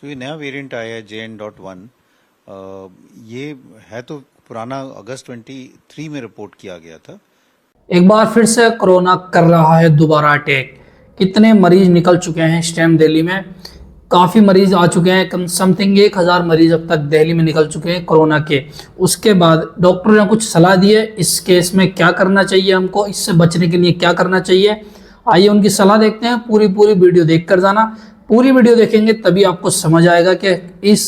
जो ये नया वेरिएंट आया है JN.1, ये है तो पुराना अगस्त 23 में रिपोर्ट किया गया था। एक बार फिर से कोरोना कर रहा है दोबारा अटैक। कितने मरीज निकल चुके हैं इस टाइम दिल्ली में? काफ़ी मरीज आ चुके हैं, कम समथिंग 1000 मरीज अब तक दिल्ली में निकल चुके हैं कोरोना के। उसके बाद डॉक्टरों ने कुछ सलाह दी है, इस केस में क्या करना चाहिए, हमको इससे बचने के लिए क्या करना चाहिए। आइए उनकी सलाह देखते हैं। पूरी पूरी वीडियो देख कर जाना। पूरी वीडियो देखेंगे तभी आपको समझ आएगा कि इस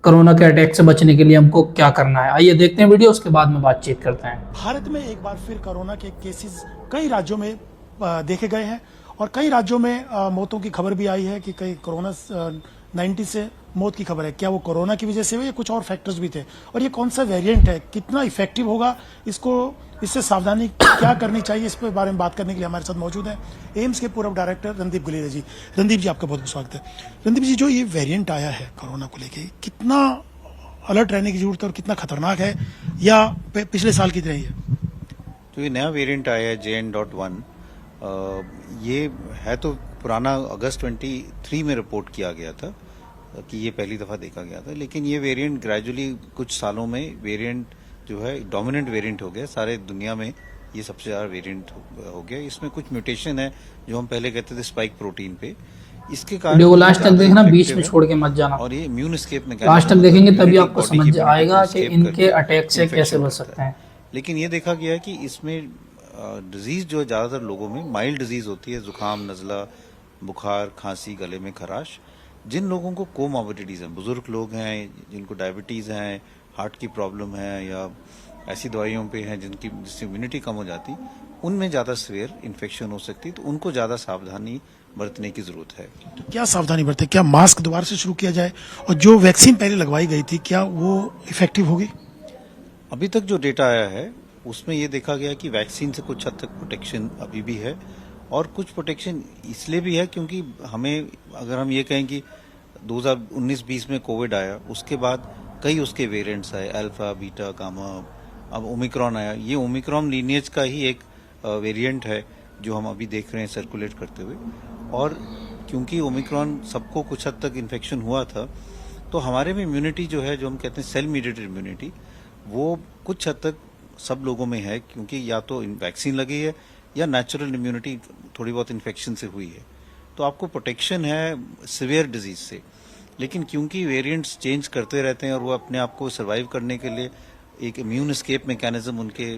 कोरोना के अटैक से बचने के लिए हमको क्या करना है। आइए देखते हैं वीडियो, उसके बाद में बातचीत करते हैं। भारत में एक बार फिर कोरोना के केसेस कई राज्यों में देखे गए हैं और कई राज्यों में मौतों की खबर भी आई है कि कई कोरोना 90 से मौत की खबर है। क्या वो कोरोना की वजह से हुई या कुछ और फैक्टर्स भी थे? और ये कौन सा वेरिएंट है, कितना इफेक्टिव होगा, इससे सावधानी क्या करनी चाहिए, इस पर बारे में बात करने के लिए हमारे साथ मौजूद हैं एम्स के पूर्व डायरेक्टर रणदीप गुलेरिया जी। रणदीप जी, आपका बहुत बहुत स्वागत है। रणदीप जी, जो ये वेरिएंट आया है कोरोना को लेके, कितना अलर्ट रहने की जरूरत है और कितना खतरनाक है, या पिछले साल की तरह ही है? जो ये नया वेरिएंट आया है JN.1, ये है तो पुराना अगस्त 23 में रिपोर्ट किया गया था कि ये पहली दफा देखा गया था, लेकिन ये वेरिएंट ग्रेजुअली कुछ सालों में वेरिएंट जो है डोमिनेंट वेरिएंट हो गया सारे दुनिया में। ये सबसे ज्यादा वेरिएंट हो गया। इसमें कुछ म्यूटेशन है जो हम पहले कहते थे स्पाइक प्रोटीन पे, इसके कारण वीडियो को लास्ट तक देखना, बीच में छोड़ के मत जाना। और ये इम्यून एस्केप में लास्ट तक देखेंगे तभी आपको समझ आएगा कि इनके अटैक से कैसे बच सकते हैं। लेकिन ये देखा गया है कि इसमें डिजीज जो ज्यादातर लोगों में माइल्ड डिजीज होती है, जुकाम, नजला, बुखार, खांसी, गले में खराश। जिन लोगों को कोमॉर्बिडिटीज हैं, बुजुर्ग लोग हैं जिनको डायबिटीज है, हार्ट की प्रॉब्लम है, या ऐसी दवाइयों पे हैं जिससे इम्यूनिटी कम हो जाती, उनमें ज्यादा सीवियर इन्फेक्शन हो सकती, तो उनको ज्यादा सावधानी बरतने की जरूरत है। तो क्या सावधानी बरते? क्या मास्क दोबारा से शुरू किया जाए? और जो वैक्सीन पहले लगवाई गई थी, क्या वो इफेक्टिव होगी? अभी तक जो डेटा आया है उसमें ये देखा गया कि वैक्सीन से कुछ हद तक प्रोटेक्शन अभी भी है, और कुछ प्रोटेक्शन इसलिए भी है क्योंकि हमें, अगर हम ये कहें कि 2019-20 में कोविड आया, उसके बाद कई उसके वेरिएंट्स आए, अल्फा, बीटा, गामा, अब ओमिक्रॉन आया। ये ओमिक्रॉन लीनिएज का ही एक वेरिएंट है जो हम अभी देख रहे हैं सर्कुलेट करते हुए। और क्योंकि ओमिक्रॉन सबको कुछ हद तक इन्फेक्शन हुआ था, तो हमारे में इम्यूनिटी जो है, जो हम कहते हैं सेल मीडिएटेड इम्यूनिटी, वो कुछ हद तक सब लोगों में है, क्योंकि या तो वैक्सीन लगी है या नेचुरल इम्यूनिटी थोड़ी बहुत इन्फेक्शन से हुई है, तो आपको प्रोटेक्शन है सिवियर डिजीज से। लेकिन क्योंकि वेरिएंट्स चेंज करते रहते हैं और वो अपने आप को सर्वाइव करने के लिए एक इम्यून एस्केप मैकेनिज्म उनके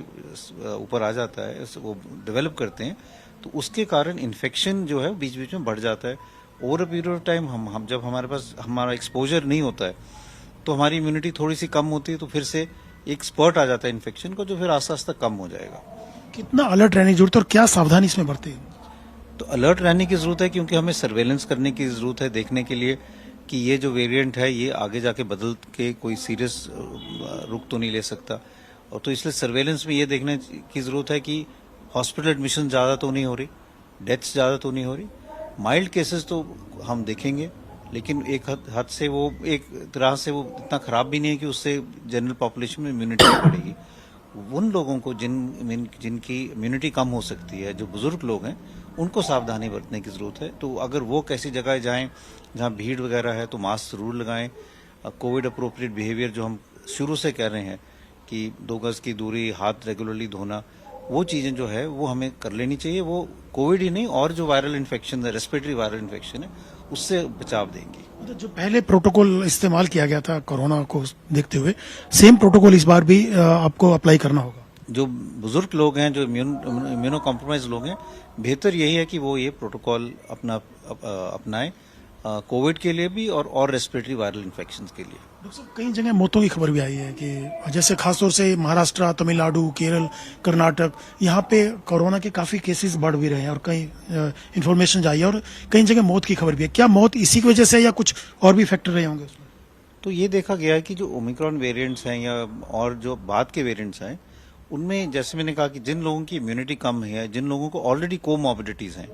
ऊपर आ जाता है, वो डेवलप करते हैं, तो उसके कारण इन्फेक्शन जो है बीच बीच में बढ़ जाता है। Over a period of time हम जब हमारे पास हमारा एक्सपोजर नहीं होता है, तो हमारी इम्यूनिटी थोड़ी सी कम होती है, तो फिर से एक स्पर्ट आ जाता है इन्फेक्शन को, जो फिर आस्ता आस्ता कम हो जाएगा। कितना अलर्ट रहने की जरूरत है और क्या सावधानी इसमें बरते? तो अलर्ट रहने की जरूरत है, क्योंकि हमें सर्वेलेंस करने की जरूरत है, देखने के लिए कि ये जो वेरिएंट है ये आगे जाके बदल के कोई सीरियस रुख तो नहीं ले सकता। और तो इसलिए सर्वेलेंस में ये देखने की जरूरत है कि हॉस्पिटल एडमिशन ज्यादा तो नहीं हो रही, डेथ्स ज्यादा तो नहीं हो रही। माइल्ड केसेस तो हम देखेंगे, लेकिन एक हद से वो, एक तरह से वो इतना खराब भी नहीं है कि उससे जनरल पॉपुलेशन में इम्यूनिटी बढ़ेगी। उन लोगों को जिनकी इम्यूनिटी कम हो सकती है, जो बुजुर्ग लोग हैं, उनको सावधानी बरतने की जरूरत है। तो अगर वो कैसी जगह जाएं जहां भीड़ वगैरह है, तो मास्क जरूर लगाएं। कोविड अप्रोप्रिएट बिहेवियर जो हम शुरू से कह रहे हैं कि 2 गज की दूरी, हाथ रेगुलरली धोना, वो चीजें जो है वो हमें कर लेनी चाहिए। वो कोविड ही नहीं, और जो वायरल इन्फेक्शन है, रेस्पिरेटरी वायरल इन्फेक्शन है, उससे बचाव देंगी। मतलब जो पहले प्रोटोकॉल इस्तेमाल किया गया था कोरोना को देखते हुए, सेम प्रोटोकॉल इस बार भी आपको अप्लाई करना होगा? जो बुजुर्ग लोग हैं, जो इम्यूनो कॉम्प्रोमाइज लोग हैं, बेहतर यही है कि वो ये प्रोटोकॉल अपनाएं, कोविड के लिए भी और रेस्पिरेटरी वायरल इन्फेक्शन के लिए। डॉक्टर साहब, कई जगह मौतों की खबर भी आई है कि जैसे खासतौर से महाराष्ट्र, तमिलनाडु, केरल, कर्नाटक, यहाँ पे कोरोना के काफी केसेस बढ़ भी रहे हैं और कई इन्फॉर्मेशन आई है और कई जगह मौत की खबर भी है। क्या मौत इसी की वजह से या कुछ और भी फैक्टर रहे होंगे उसमें? तो ये देखा गया है कि जो ओमिक्रॉन वेरिएंट्स हैं या और जो बाद के वेरिएंट्स हैं, उनमें जैसे मैंने कहा कि जिन लोगों की इम्यूनिटी कम है, जिन लोगों को ऑलरेडी कोमॉर्बिडिटीज हैं,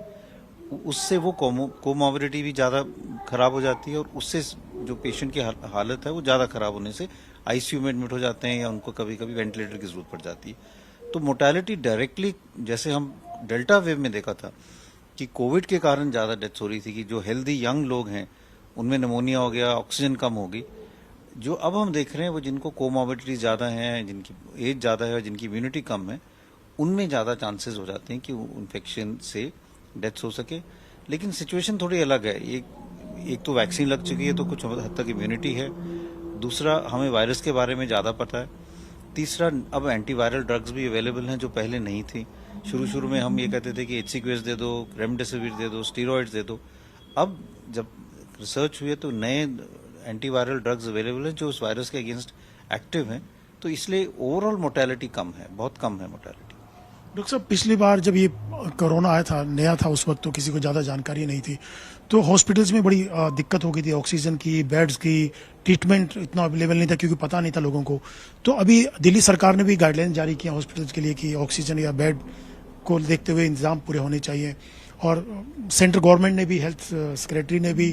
उससे वो कोमॉर्बिडिटी भी ज्यादा खराब हो जाती है, और उससे जो पेशेंट की हालत है वो ज्यादा खराब होने से आईसीयू में एडमिट हो जाते हैं, या उनको कभी कभी वेंटिलेटर की जरूरत पड़ जाती है। तो मोर्टेलिटी डायरेक्टली, जैसे हम डेल्टा वेव में देखा था कि कोविड के कारण ज्यादा डेथ्स हो रही थी, कि जो हेल्दी यंग लोग हैं उनमें निमोनिया हो गया, ऑक्सीजन कम होगी। जो अब हम देख रहे हैं वो जिनको कोमॉर्बिडिटी ज़्यादा हैं, जिनकी एज ज़्यादा है और जिनकी इम्यूनिटी कम है, उनमें ज़्यादा चांसेस हो जाते हैं कि इन्फेक्शन से डेथ्स हो सके। लेकिन सिचुएशन थोड़ी अलग है। एक तो वैक्सीन लग चुकी है तो कुछ हद तक इम्यूनिटी है। दूसरा, हमें वायरस के बारे में ज़्यादा पता है। तीसरा, अब एंटीवायरल ड्रग्स भी अवेलेबल हैं जो पहले नहीं थी। शुरू शुरू में हम ये कहते थे कि HCQS दे दो, रेमडेसिविर दे दो, स्टीरॉयड्स दे दो। अब जब रिसर्च हुई है तो नए एंटीवायरल ड्रग्स अवेलेबल हैं जो उस वायरस के अगेंस्ट एक्टिव हैं। तो इसलिए ओवरऑल मोर्टेलिटी कम है, बहुत कम है मोर्टेलिटी। डॉक्टर साहब, पिछली बार जब ये कोरोना आया था, नया था उस वक्त, तो किसी को ज़्यादा जानकारी नहीं थी, तो हॉस्पिटल्स में बड़ी दिक्कत हो गई थी, ऑक्सीजन की, बेड्स की, ट्रीटमेंट इतना अवेलेबल नहीं था क्योंकि पता नहीं था लोगों को। तो अभी दिल्ली सरकार ने भी गाइडलाइन जारी किया हॉस्पिटल्स के लिए कि ऑक्सीजन या बेड को देखते हुए इंतजाम पूरे होने चाहिए। और सेंट्रल गवर्नमेंट ने भी, हेल्थ सेक्रेटरी ने भी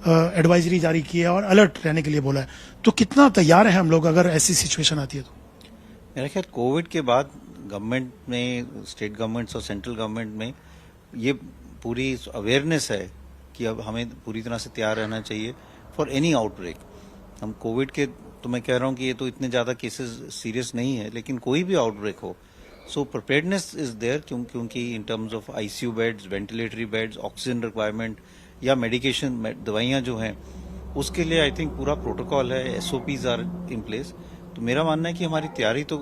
एडवाइजरी जारी की है और अलर्ट रहने के लिए बोला है। तो कितना तैयार है हम लोग अगर ऐसी सिचुएशन आती है तो? मेरा ख्याल कोविड के बाद गवर्नमेंट में, स्टेट गवर्नमेंट्स और सेंट्रल गवर्नमेंट में ये पूरी अवेयरनेस है कि अब हमें पूरी तरह से तैयार रहना चाहिए फॉर एनी आउटब्रेक। हम कोविड के, तो मैं कह रहा हूँ कि ये तो इतने ज़्यादा केसेस सीरियस नहीं है, लेकिन कोई भी आउटब्रेक हो, सो प्रिपेयर्डनेस इज देयर। क्योंकि in terms of ICU beds, ventilatory beds, oxygen requirement या मेडिकेशन, दवाइयाँ जो हैं, उसके लिए आई थिंक पूरा प्रोटोकॉल है, SOPs आर इन प्लेस। तो मेरा मानना है कि हमारी तैयारी तो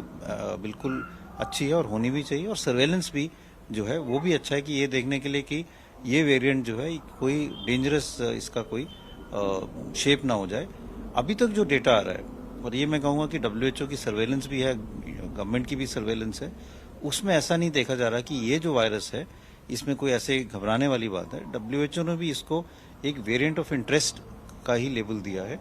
बिल्कुल अच्छी है और होनी भी चाहिए। और सर्वेलेंस भी जो है वो भी अच्छा है कि ये देखने के लिए कि ये वेरिएंट जो है कोई डेंजरस इसका कोई शेप ना हो जाए। अभी तक जो डेटा आ रहा है, और ये मैं कहूँगा कि WHO की सर्वेलेंस भी है, गवर्नमेंट की भी सर्वेलेंस है, उसमें ऐसा नहीं देखा जा रहा कि ये जो वायरस है इसमें कोई ऐसे घबराने वाली बात है। WHO ने भी इसको एक वेरिएंट ऑफ इंटरेस्ट का ही लेबल दिया है।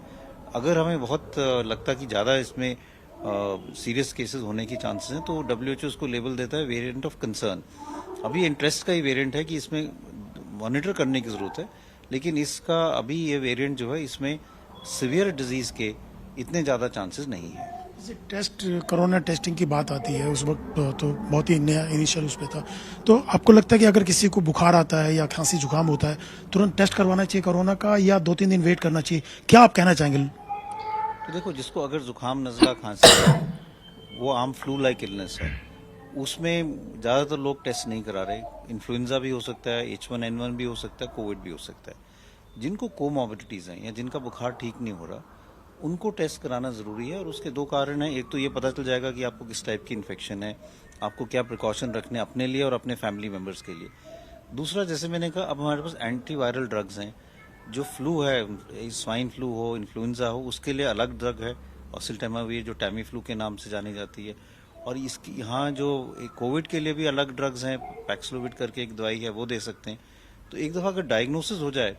अगर हमें बहुत लगता कि ज़्यादा इसमें सीरियस केसेस होने की चांसेस हैं तो WHO उसको लेबल देता है वेरिएंट ऑफ कंसर्न। अभी इंटरेस्ट का ही वेरिएंट है कि इसमें मॉनिटर करने की ज़रूरत है, लेकिन इसका अभी ये वेरिएंट जो है इसमें सीवियर डिजीज़ के इतने ज़्यादा चांसेस नहीं है। जैसे टेस्ट, कोरोना टेस्टिंग की बात आती है, उस वक्त तो बहुत ही नया इनिशियल उस पर था। तो आपको लगता है कि अगर किसी को बुखार आता है या खांसी जुकाम होता है, तुरंत टेस्ट करवाना चाहिए कोरोना का या 2-3 दिन वेट करना चाहिए? क्या आप कहना चाहेंगे? तो देखो, जिसको अगर जुकाम, नज़ला, खांसी है, वो आम फ्लू लाइक इलनेस है, उसमें ज़्यादातर लोग टेस्ट नहीं करा रहे। इन्फ्लुएंजा भी हो सकता है, H1N1 भी हो सकता है, कोविड भी हो सकता है। जिनको कोमॉर्बिडिटीज़ हैं या जिनका बुखार ठीक नहीं हो रहा, उनको टेस्ट कराना ज़रूरी है। और उसके दो कारण हैं। एक तो ये पता चल जाएगा कि आपको किस टाइप की इन्फेक्शन है, आपको क्या प्रिकॉशन रखने अपने लिए और अपने फैमिली मेम्बर्स के लिए। दूसरा, जैसे मैंने कहा, अब हमारे पास एंटीवायरल ड्रग्स हैं। जो फ्लू है, स्वाइन फ्लू हो, इन्फ्लुएंजा हो, उसके लिए अलग ड्रग है ऑसिलटेमावीर, जो टैमी फ्लू के नाम से जानी जाती है। और इसकी यहाँ जो कोविड के लिए भी अलग ड्रग्स हैं, पैक्सलोविड करके एक दवाई है, वो दे सकते हैं। तो एक दफ़ा अगर डायग्नोसिस हो जाए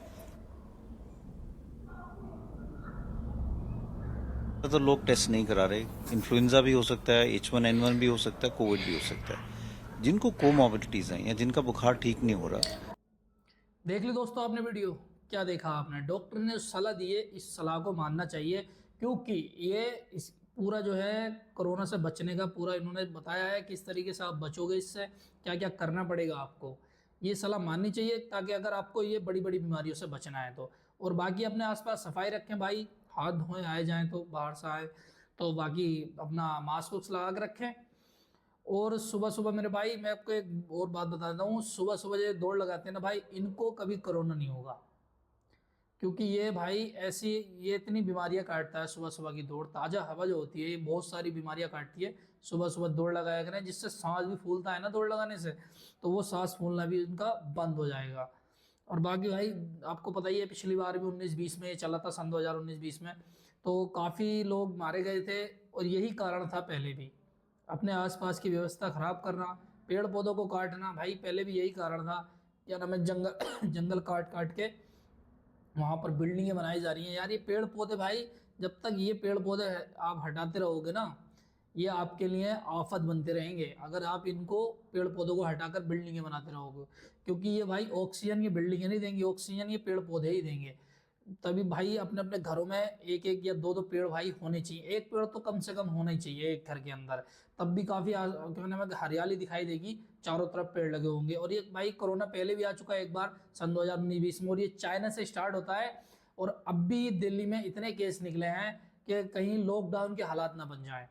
तो लोग टेस्ट नहीं करा रहे। इन्फ्लुएंजा भी हो सकता है, H1N1 भी हो सकता है, कोविड भी हो सकता है। जिनको कोमॉर्बिडिटीज़ हैं या जिनका बुखार ठीक नहीं हो रहा। देख ली दोस्तों आपने वीडियो, क्या देखा आपने? डॉक्टर ने सलाह दी है, इस सलाह को मानना चाहिए, क्योंकि ये इस पूरा जो है कोरोना से बचने का पूरा इन्होंने बताया है किस तरीके से आप बचोगे, इससे क्या क्या करना पड़ेगा आपको। ये सलाह माननी चाहिए ताकि अगर आपको ये बड़ी बड़ी बीमारियों से बचना है तो। और बाकी अपने आसपास सफाई रखें भाई, हाथ धोएं, आए जाएं तो, बाहर से आए तो, बाकी अपना मास्क उस्क लगा के रखें। और सुबह सुबह मेरे भाई, मैं आपको एक और बात बताता हूँ, सुबह सुबह जो दौड़ लगाते हैं ना भाई, इनको कभी कोरोना नहीं होगा, क्योंकि ये भाई ऐसी, ये इतनी बीमारियां काटता है। सुबह सुबह की दौड़, ताज़ा हवा जो होती है, ये बहुत सारी बीमारियां काटती है। सुबह सुबह दौड़ लगाया करें, जिससे सांस भी फूलता है ना दौड़ लगाने से, तो वो सांस फूलना भी उनका बंद हो जाएगा। और बाकी भाई आपको पता ही है, पिछली बार भी 19-20 में ये चला था, सन 2019-20 में, तो काफ़ी लोग मारे गए थे। और यही कारण था पहले भी, अपने आसपास की व्यवस्था ख़राब करना, पेड़ पौधों को काटना। भाई पहले भी यही कारण था, क्या नाम है, जंगल जंगल काट काट के वहाँ पर बिल्डिंगें बनाई जा रही हैं। यार ये पेड़ पौधे भाई, जब तक ये पेड़ पौधे आप हटाते रहोगे ना, ये आपके लिए आफत बनते रहेंगे, अगर आप इनको, पेड़ पौधों को हटाकर बिल्डिंगें बनाते रहोगे। क्योंकि ये भाई ऑक्सीजन, ये बिल्डिंगें नहीं देंगी ऑक्सीजन, ये पेड़ पौधे ही देंगे। तभी भाई अपने अपने घरों में एक एक या दो दो पेड़ भाई होने चाहिए, एक पेड़ तो कम से कम होना ही चाहिए एक घर के अंदर। तब भी काफ़ी क्या नाम है, हरियाली दिखाई देगी, चारों तरफ पेड़ लगे होंगे। और ये भाई कोरोना पहले भी आ चुका है एक बार, सन 2019-20 में, और ये चाइना से स्टार्ट होता है। और अब भी दिल्ली में इतने केस निकले हैं कि कहीं लॉकडाउन के हालात ना बन जाए,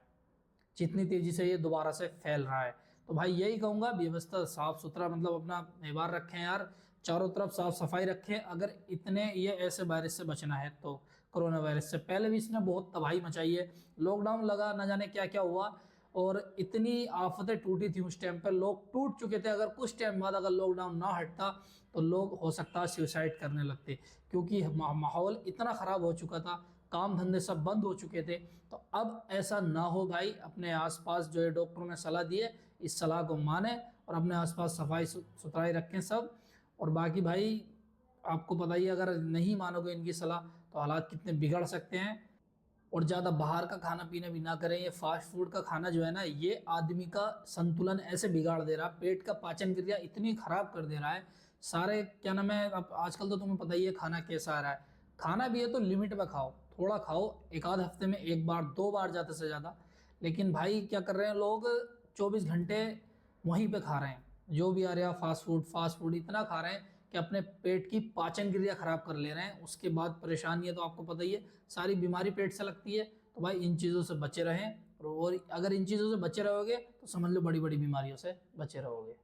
जितनी तेजी से ये दोबारा से फैल रहा है। तो भाई यही कहूँगा, व्यवस्था साफ सुथरा मतलब अपना व्यवहार रखें यार, चारों तरफ साफ सफाई रखें, अगर इतने ये ऐसे वायरस से बचना है तो। कोरोना वायरस से पहले भी इसने बहुत तबाही मचाई है, लॉकडाउन लगा, ना जाने क्या क्या हुआ, और इतनी आफतें टूटी थी उस टाइम पे, लोग टूट चुके थे। अगर कुछ टाइम बाद अगर लॉकडाउन ना हटता तो लोग हो सकता है सुसाइड करने लगते, क्योंकि माहौल इतना ख़राब हो चुका था, काम धंधे सब बंद हो चुके थे। तो अब ऐसा ना हो भाई, अपने आसपास जो है डॉक्टरों ने सलाह दी है, इस सलाह को माने और अपने आसपास सफाई सुथराई रखें सब। और बाकी भाई आपको पता ही है, अगर नहीं मानोगे इनकी सलाह तो हालात कितने बिगड़ सकते हैं। और ज़्यादा बाहर का खाना पीना भी ना करें। ये फास्ट फूड का खाना जो है ना, ये आदमी का संतुलन ऐसे बिगाड़ दे रहा है, पेट का पाचन क्रिया इतनी ख़राब कर दे रहा है। सारे क्या नाम है, अब आजकल तो तुम्हें पता ही है खाना कैसा आ रहा है। खाना भी है तो लिमिट में खाओ, थोड़ा खाओ, एक आध हफ्ते में एक बार दो बार ज़्यादा से ज़्यादा। लेकिन भाई क्या कर रहे हैं लोग, 24 घंटे वहीं पे खा रहे हैं, जो भी आ रहा है फास्ट फूड इतना खा रहे हैं कि अपने पेट की पाचन क्रिया खराब कर ले रहे हैं। उसके बाद परेशानी है तो आपको पता ही है, सारी बीमारी पेट से लगती है। तो भाई इन चीज़ों से बचे रहें, और अगर इन चीज़ों से बचे रहोगे तो समझ लो बड़ी बड़ी बीमारियों से बचे रहोगे।